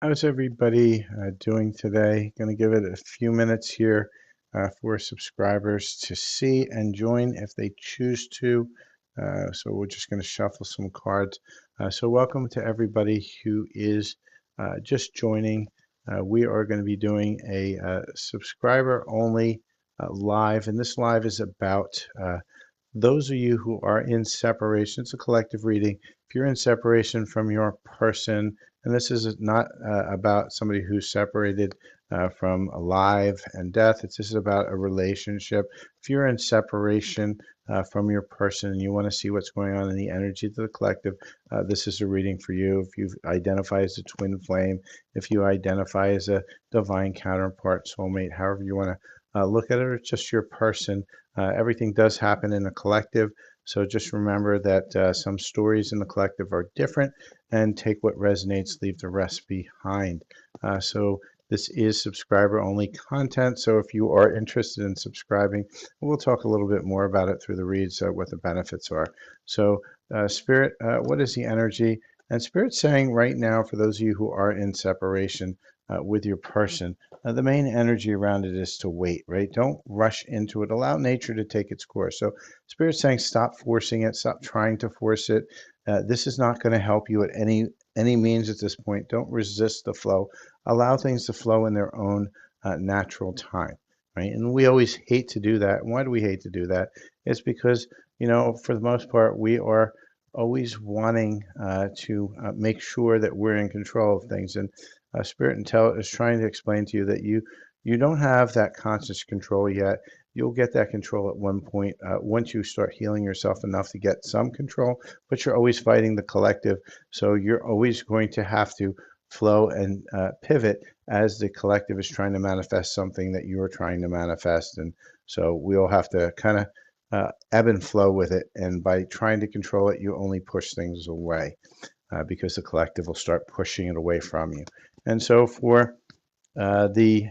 How's everybody doing today? Going to give it a few minutes here for subscribers to see and join if they choose to. So we're just going to shuffle some cards. So welcome to everybody who is just joining. We are going to be doing a subscriber only live, and this live is about those of you who are in separation. It's a collective reading. If you're in separation from your person, and this is not about somebody who's separated from life and death, it's just about a relationship. If you're in separation from your person and you want to see what's going on in the energy of the collective, this is a reading for you. If you identify as a twin flame, if you identify as a divine counterpart, soulmate, however you want to look at it, or it's just your person. Everything does happen in a collective, so just remember that some stories in the collective are different, and take what resonates, leave the rest behind. So this is subscriber only content, so if you are interested in subscribing, we'll talk a little bit more about it through the reads, what the benefits are. So Spirit, what is the energy? And Spirit's saying right now, for those of you who are in separation with your person, the main energy around it is to wait, right? Don't rush into it. Allow nature to take its course. So Spirit's saying stop forcing it, stop trying to force it. This is not going to help you at any means at this point. Don't resist the flow. Allow things to flow in their own natural time, right? And we always hate to do that. And why do we hate to do that? It's because, for the most part, we are always wanting to make sure that we're in control of things. And Spirit and Tell is trying to explain to you that you don't have that conscious control yet. You'll get that control at one point once you start healing yourself enough to get some control, but you're always fighting the collective. So you're always going to have to flow and pivot as the collective is trying to manifest something that you're trying to manifest. And so we all have to kind of ebb and flow with it. And by trying to control it, you only push things away because the collective will start pushing it away from you. And so uh, the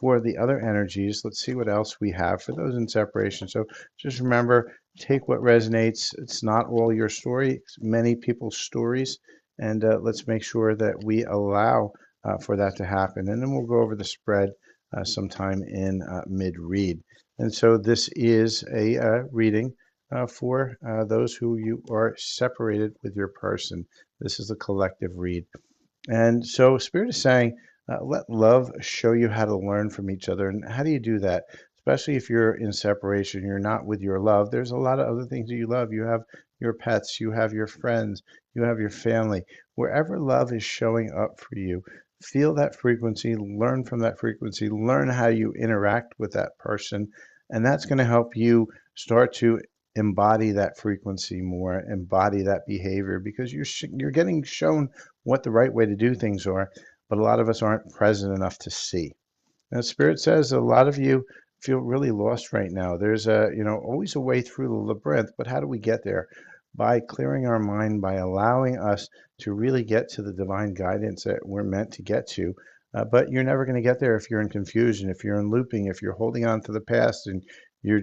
for the other energies, let's see what else we have for those in separation. So just remember, take what resonates. It's not all your story, it's many people's stories. And let's make sure that we allow for that to happen. And then we'll go over the spread sometime in mid-read. And so this is a reading for those who you are separated with your person. This is a collective read. And so Spirit is saying, let love show you how to learn from each other. And how do you do that? Especially if you're in separation, you're not with your love. There's a lot of other things that you love. You have your pets, you have your friends, you have your family. Wherever love is showing up for you, feel that frequency, learn from that frequency, learn how you interact with that person. And that's going to help you start to embody that frequency more, embody that behavior, because you're getting shown what the right way to do things are, but a lot of us aren't present enough to see. And Spirit says a lot of you feel really lost right now. There's always a way through the labyrinth, but how do we get there? By clearing our mind, by allowing us to really get to the divine guidance that we're meant to get to. But you're never going to get there if you're in confusion, if you're in looping, if you're holding on to the past and you're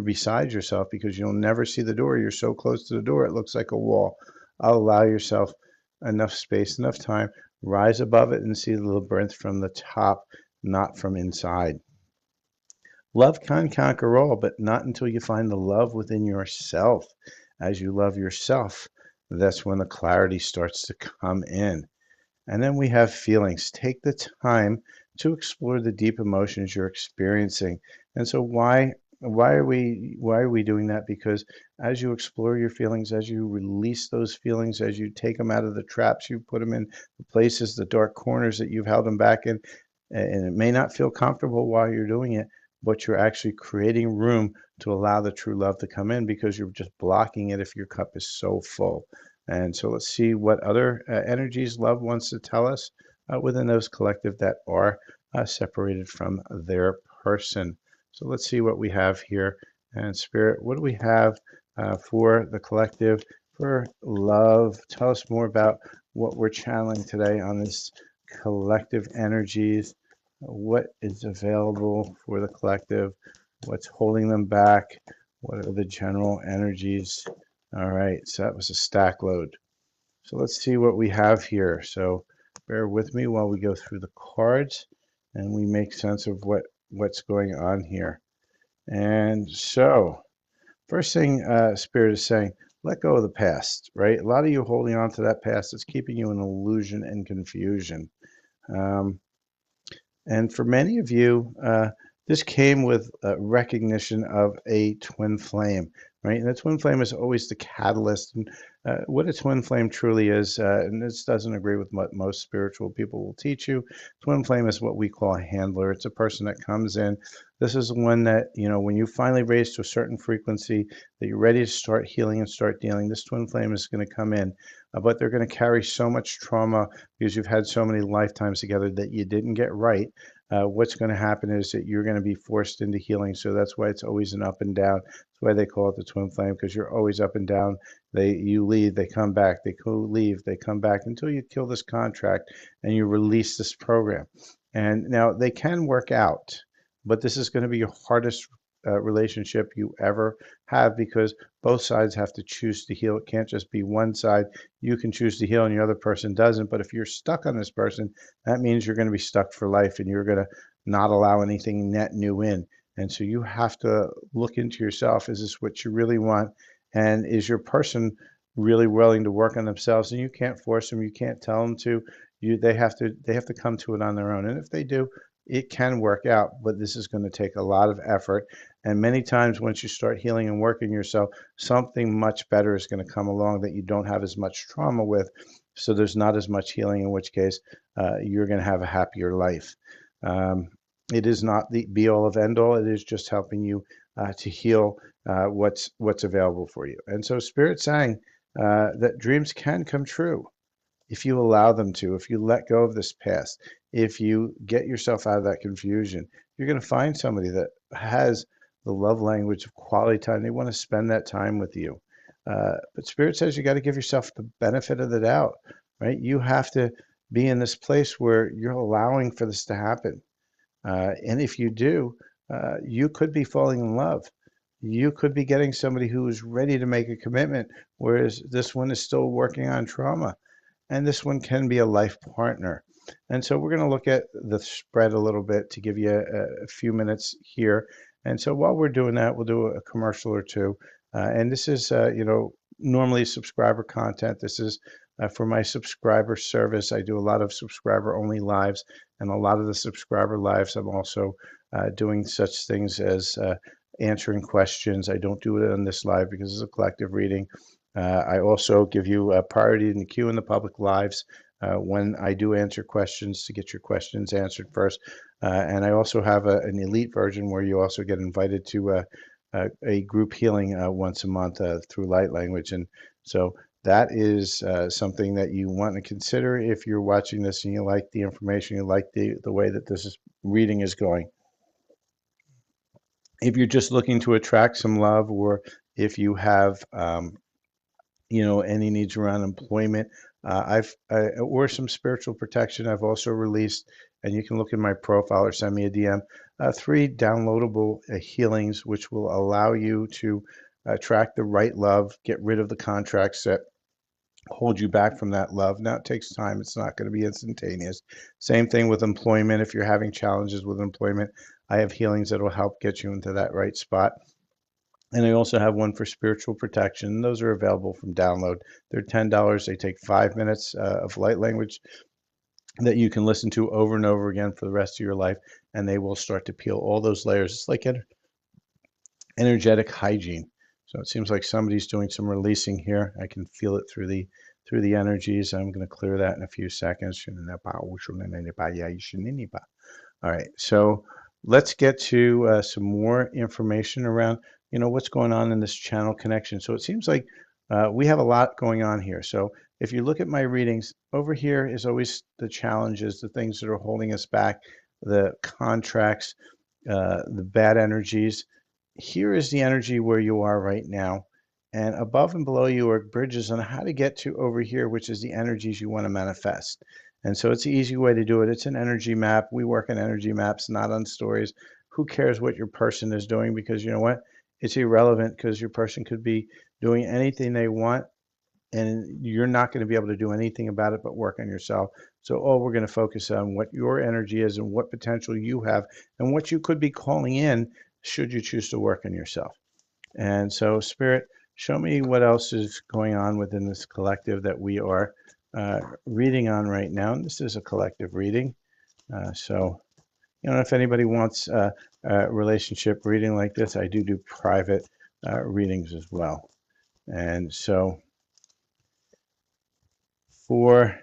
beside yourself because you'll never see the door. You're so close to the door, it looks like a wall. I'll allow yourself enough space, enough time, rise above it and see the labyrinth from the top, not from inside. Love can conquer all, but not until you find the love within yourself. As you love yourself, that's when the clarity starts to come in. And then we have feelings. Take the time to explore the deep emotions you're experiencing. And so why are we doing that? Because as you explore your feelings, as you release those feelings, as you take them out of the traps, you put them in the places, the dark corners that you've held them back in, and it may not feel comfortable while you're doing it, but you're actually creating room to allow the true love to come in because you're just blocking it if your cup is so full. And so let's see what other energies love wants to tell us within those collective that are separated from their person. So let's see what we have here. And Spirit, what do we have for the collective, for love? Tell us more about what we're channeling today on this collective energies. What is available for the collective? What's holding them back? What are the general energies? All right, so that was a stack load. So let's see what we have here. So bear with me while we go through the cards and we make sense of what's going on here. And so, first thing Spirit is saying, let go of the past, right? A lot of you holding on to that past is keeping you in illusion and confusion. Um, and for many of you, this came with recognition of a twin flame, right? And the twin flame is always the catalyst. And what a twin flame truly is, and this doesn't agree with what most spiritual people will teach you, twin flame is what we call a handler. It's a person that comes in. This is the one that, when you finally raise to a certain frequency, that you're ready to start healing and start dealing, this twin flame is going to come in. But they're going to carry so much trauma because you've had so many lifetimes together that you didn't get right. What's going to happen is that you're going to be forced into healing. So that's why it's always an up and down. That's why they call it the twin flame, because you're always up and down. You leave, they come back, they leave, they come back until you kill this contract and you release this program. And now they can work out, but this is going to be your hardest relationship you ever have, because both sides have to choose to heal. It can't just be one side. You can choose to heal and the other person doesn't. But if you're stuck on this person, that means you're going to be stuck for life and you're going to not allow anything net new in. And so you have to look into yourself. Is this what you really want? And is your person really willing to work on themselves? And you can't force them. You can't tell them to. They have to come to it on their own. And if they do, it can work out, but this is going to take a lot of effort. And many times once you start healing and working yourself, something much better is going to come along that you don't have as much trauma with. So there's not as much healing, in which case you're going to have a happier life. It is not the be all of end all. It is just helping you to heal what's available for you. And so Spirit's saying that dreams can come true if you allow them to, if you let go of this past, if you get yourself out of that confusion. You're going to find somebody that has the love language of quality time. They want to spend that time with you. But Spirit says you got to give yourself the benefit of the doubt, right? You have to be in this place where you're allowing for this to happen. And if you do, you could be falling in love. You could be getting somebody who is ready to make a commitment, whereas this one is still working on trauma. And this one can be a life partner. And so we're going to look at the spread a little bit to give you a few minutes here. And so while we're doing that, we'll do a commercial or two. And this is, normally subscriber content. This is for my subscriber service. I do a lot of subscriber only lives, and a lot of the subscriber lives I'm also doing such things as answering questions. I don't do it on this live because it's a collective reading. I also give you a priority in the queue in the public lives when I do answer questions, to get your questions answered first. And I also have an elite version where you also get invited to a group healing once a month through light language. And so that is something that you want to consider if you're watching this and you like the information, you like the way that reading is going. If you're just looking to attract some love, or if you have any needs around employment, or some spiritual protection, I've also released, and you can look in my profile or send me a DM, 3 downloadable healings, which will allow you to attract the right love, get rid of the contracts that hold you back from that love. Now, it takes time. It's not going to be instantaneous. Same thing with employment. If you're having challenges with employment, I have healings that will help get you into that right spot. And I also have one for spiritual protection. Those are available from download. They're $10. They take 5 minutes of light language that you can listen to over and over again for the rest of your life, and they will start to peel all those layers. It's like energetic hygiene. So it seems like somebody's doing some releasing here. I can feel it through the energies. I'm going to clear that in a few seconds. All right, so let's get to some more information around, what's going on in this channel connection. So it seems like we have a lot going on here. So if you look at my readings, over here is always the challenges, the things that are holding us back, the contracts, the bad energies. Here is the energy where you are right now. And above and below you are bridges on how to get to over here, which is the energies you want to manifest. And so it's an easy way to do it. It's an energy map. We work on energy maps, not on stories. Who cares what your person is doing? Because you know what? It's irrelevant, because your person could be doing anything they want and you're not going to be able to do anything about it but work on yourself. So all we're going to focus on what your energy is and what potential you have and what you could be calling in should you choose to work on yourself. And so, Spirit, show me what else is going on within this collective that we are reading on right now. And this is a collective reading. So, if anybody wants a relationship reading like this, I do private readings as well. And so, for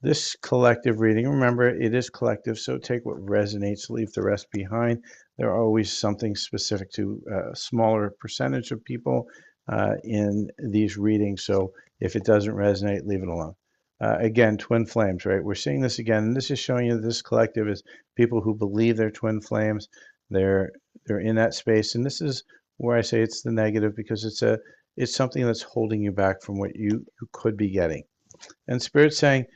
this collective reading, remember it is collective, so take what resonates, leave the rest behind. There are always something specific to a smaller percentage of people in these readings, so if it doesn't resonate, leave it alone. Again, twin flames, right? We're seeing this again, and this is showing you that this collective is people who believe they're twin flames. They're in that space, and this is where I say it's the negative because it's something that's holding you back from what you could be getting. And Spirit's saying,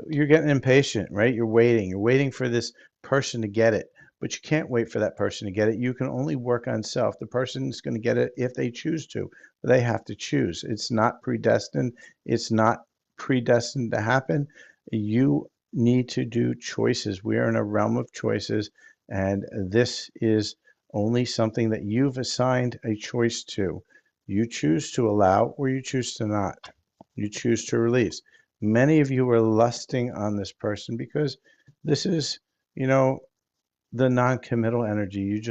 you're getting impatient, right? You're waiting for this person to get it, but you can't wait for that person to get it. You can only work on self. The person's going to get it if they choose to, but they have to choose. It's not predestined. It's not predestined to happen. You need to do choices. We are in a realm of choices, and this is only something that you've assigned a choice to. You choose to allow or you choose to not. You choose to release. Many of you are lusting on this person because this is, you know, the non-committal energy.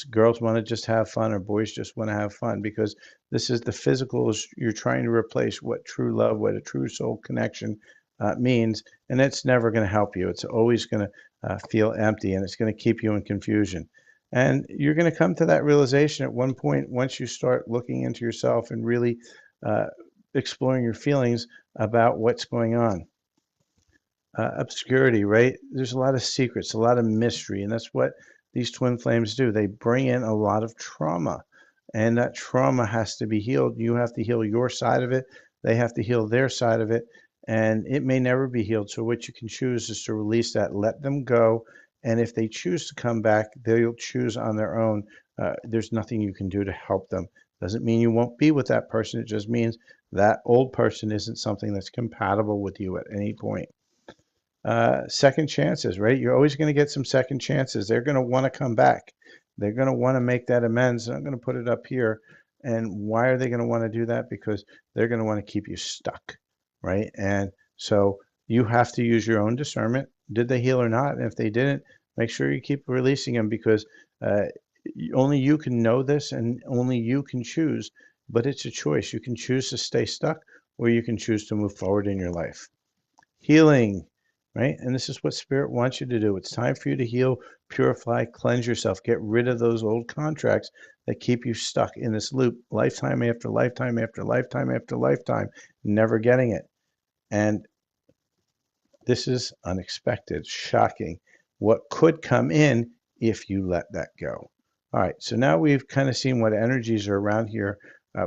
Girls want to just have fun or boys just want to have fun because this is the physical. You're trying to replace what true love, what a true soul connection means, and it's never going to help you. It's always going to feel empty, and it's going to keep you in confusion. And you're going to come to that realization at one point once you start looking into yourself and really uh, exploring your feelings about what's going on. Obscurity, right? There's a lot of secrets, a lot of mystery, and that's what these twin flames do. They bring in a lot of trauma, and that trauma has to be healed. You have to heal your side of it, they have to heal their side of it, and it may never be healed. So, what you can choose is to release that, let them go, and if they choose to come back, they'll choose on their own. There's nothing you can do to help them. Doesn't mean you won't be with that person, it just means that old person isn't something that's compatible with you at any point. Second chances, right? You're always going to get some second chances. They're going to want to come back. They're going to want to make that amends. I'm going to put it up here. And why are they going to want to do that? Because they're going to want to keep you stuck, right? And so you have to use your own discernment. Did they heal or not? And if they didn't, make sure you keep releasing them because only you can know this and only you can choose. But it's a choice. You can choose to stay stuck or you can choose to move forward in your life. Healing, right? And this is what Spirit wants you to do. It's time for you to heal, purify, cleanse yourself, get rid of those old contracts that keep you stuck in this loop, lifetime after lifetime after lifetime after lifetime, never getting it. And this is unexpected, shocking. What could come in if you let that go? All right, so now we've kind of seen what energies are around here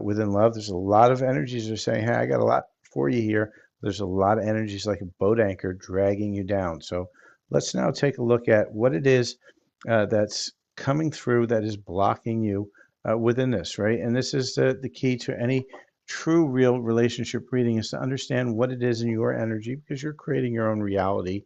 within love. There's a lot of energies that are saying, hey, I got a lot for you here. There's a lot of energies like a boat anchor dragging you down. So let's now take a look at what it is that's coming through that is blocking you within this, right? And this is the key to any true, real relationship reading is to understand what it is in your energy because you're creating your own reality.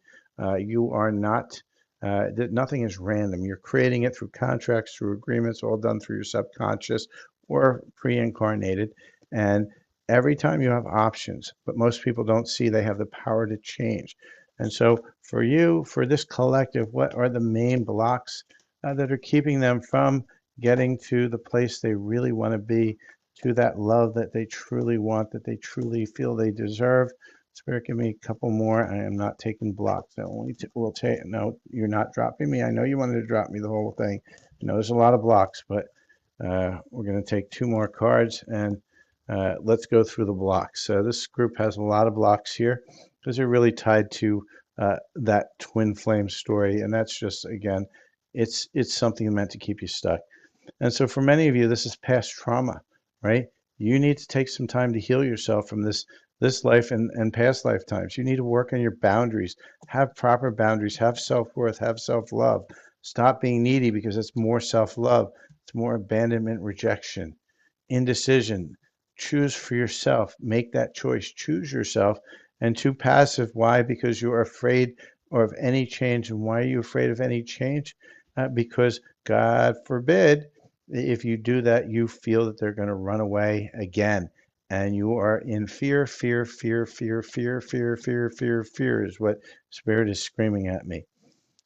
You are not, that nothing is random. You're creating it through contracts, through agreements, all done through your subconscious or pre-incarnated. And every time you have options, but most people don't see they have the power to change. And so for you, for this collective, what are the main blocks that are keeping them from getting to the place they really want to be, to that love that they truly want, that they truly feel they deserve? Spirit, give me a couple more. I am not taking blocks. I only will take. No, you're not dropping me. I know you wanted to drop me the whole thing. I know there's a lot of blocks, but we're going to take two more cards and let's go through the blocks. So this group has a lot of blocks here because they're really tied to that twin flame story, and that's just again, it's something meant to keep you stuck. And so for many of you, this is past trauma, right? You need to take some time to heal yourself from this life and past lifetimes. You need to work on your boundaries, have proper boundaries, have self-worth, have self-love. Stop being needy because it's more self-love. It's more abandonment, rejection, indecision. choose for yourself. Make that choice. Choose yourself. And too passive. Why? Because you are afraid of any change. And why are you afraid of any change? Because God forbid, if you do that, you feel that they're going to run away again. And you are in fear, fear, fear, fear, fear, fear, fear, fear, fear is what Spirit is screaming at me.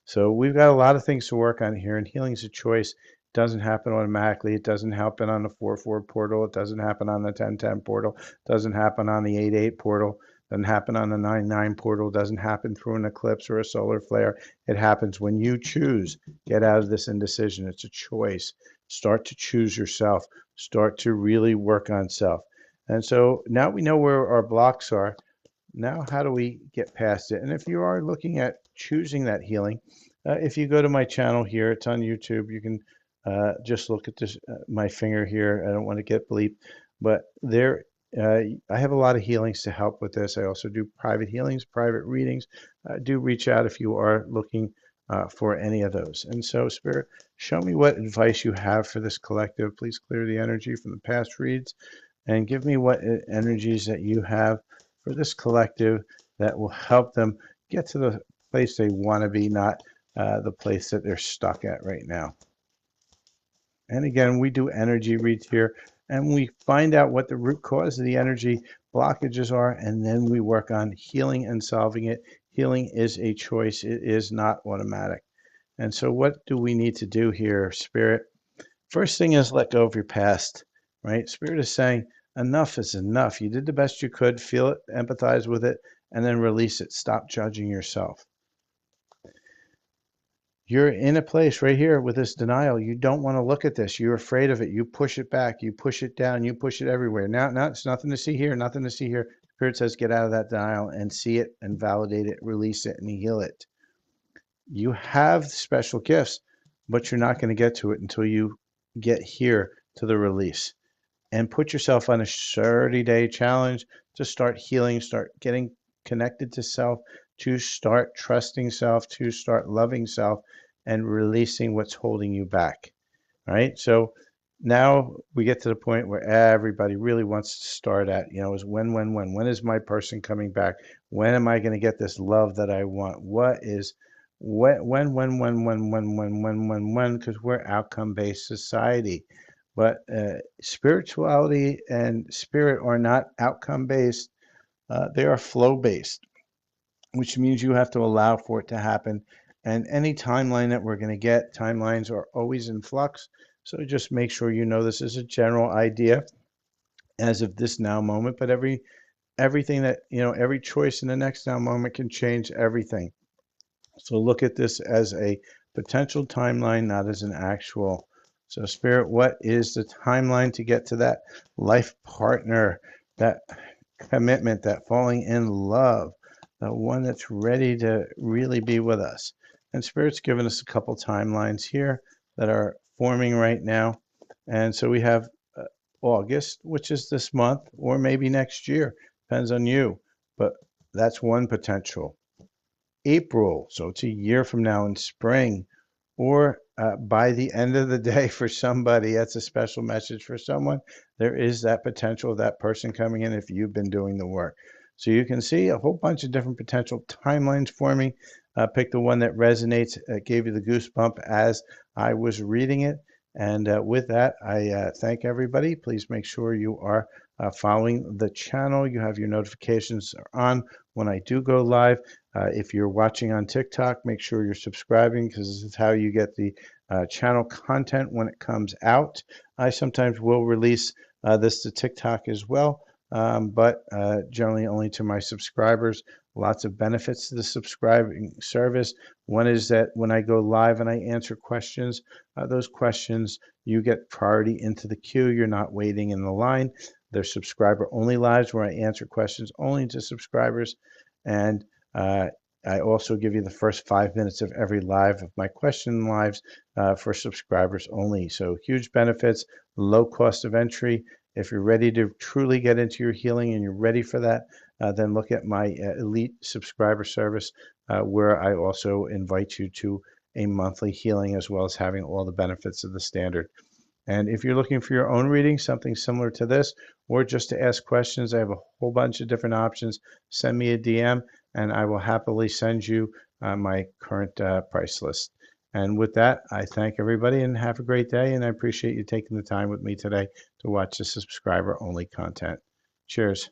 So we've got a lot of things to work on here, and healing is a choice. It doesn't happen automatically. It doesn't happen on the 4-4 portal. It doesn't happen on the 10-10 portal. It doesn't happen on the 8-8 portal. It doesn't happen on the 9-9 portal. It doesn't happen through an eclipse or a solar flare. It happens when you choose. Get out of this indecision. It's a choice. Start to choose yourself. Start to really work on self. And so now we know where our blocks are. Now, how do we get past it? And if you are looking at choosing that healing, if you go to my channel here, it's on YouTube. You can just look at this, my finger here. I don't want to get bleeped, but there, I have a lot of healings to help with this. I also do private healings, private readings. Do reach out if you are looking for any of those. And so, Spirit, show me what advice you have for this collective. Please clear the energy from the past reads and give me what energies that you have for this collective that will help them get to the place they want to be, not the place that they're stuck at right now. And again, we do energy reads here, and we find out what the root cause of the energy blockages are, and then we work on healing and solving it. Healing is a choice. It is not automatic. And so what do we need to do here, Spirit? First thing is let go of your past, right? Spirit is saying, enough is enough. You did the best you could, feel it, empathize with it, and then release it. Stop judging yourself. You're in a place right here with this denial. You don't want to look at this. You're afraid of it. You push it back. You push it down. You push it everywhere. Now it's nothing to see here, nothing to see here. Spirit says, get out of that denial and see it and validate it, release it, and heal it. You have special gifts, but you're not going to get to it until you get here to the release. And put yourself on a 30-day challenge to start healing, start getting connected to self, to start trusting self, to start loving self, and releasing what's holding you back. All right. So now we get to the point where everybody really wants to start at, is when is my person coming back? When am I going to get this love that I want? When, because we're outcome-based society. But spirituality and spirit are not outcome-based. They are flow-based, which means you have to allow for it to happen. And any timeline that we're going to get, timelines are always in flux. So just make sure you know this is a general idea as of this now moment, but everything that, every choice in the next now moment can change everything. So look at this as a potential timeline, not as an actual. So Spirit, what is the timeline to get to that life partner, that commitment, that falling in love, the one that's ready to really be with us? And Spirit's given us a couple timelines here that are forming right now. And so we have August, which is this month, or maybe next year, depends on you. But that's one potential. April, so it's a year from now in spring, or by the end of the day for somebody, that's a special message for someone. There is that potential of that person coming in if you've been doing the work. So you can see a whole bunch of different potential timelines forming. Pick the one that resonates, gave you the goosebump as I was reading it. And with that, I thank everybody. Please make sure you are following the channel. You have your notifications on when I do go live. If you're watching on TikTok, make sure you're subscribing, because this is how you get the channel content when it comes out. I sometimes will release this to TikTok as well, but generally only to my subscribers. Lots of benefits to the subscribing service. One is that when I go live and I answer questions, those questions, you get priority into the queue. You're not waiting in the line. They're subscriber-only lives where I answer questions only to subscribers. And I also give you the first 5 minutes of every live of my question lives for subscribers only. So huge benefits, low cost of entry. If you're ready to truly get into your healing and you're ready for that, then look at my elite subscriber service, where I also invite you to a monthly healing as well as having all the benefits of the standard. And if you're looking for your own reading, something similar to this, or just to ask questions, I have a whole bunch of different options. Send me a DM and I will happily send you my current price list. And with that, I thank everybody and have a great day. And I appreciate you taking the time with me today to watch the subscriber only content. Cheers.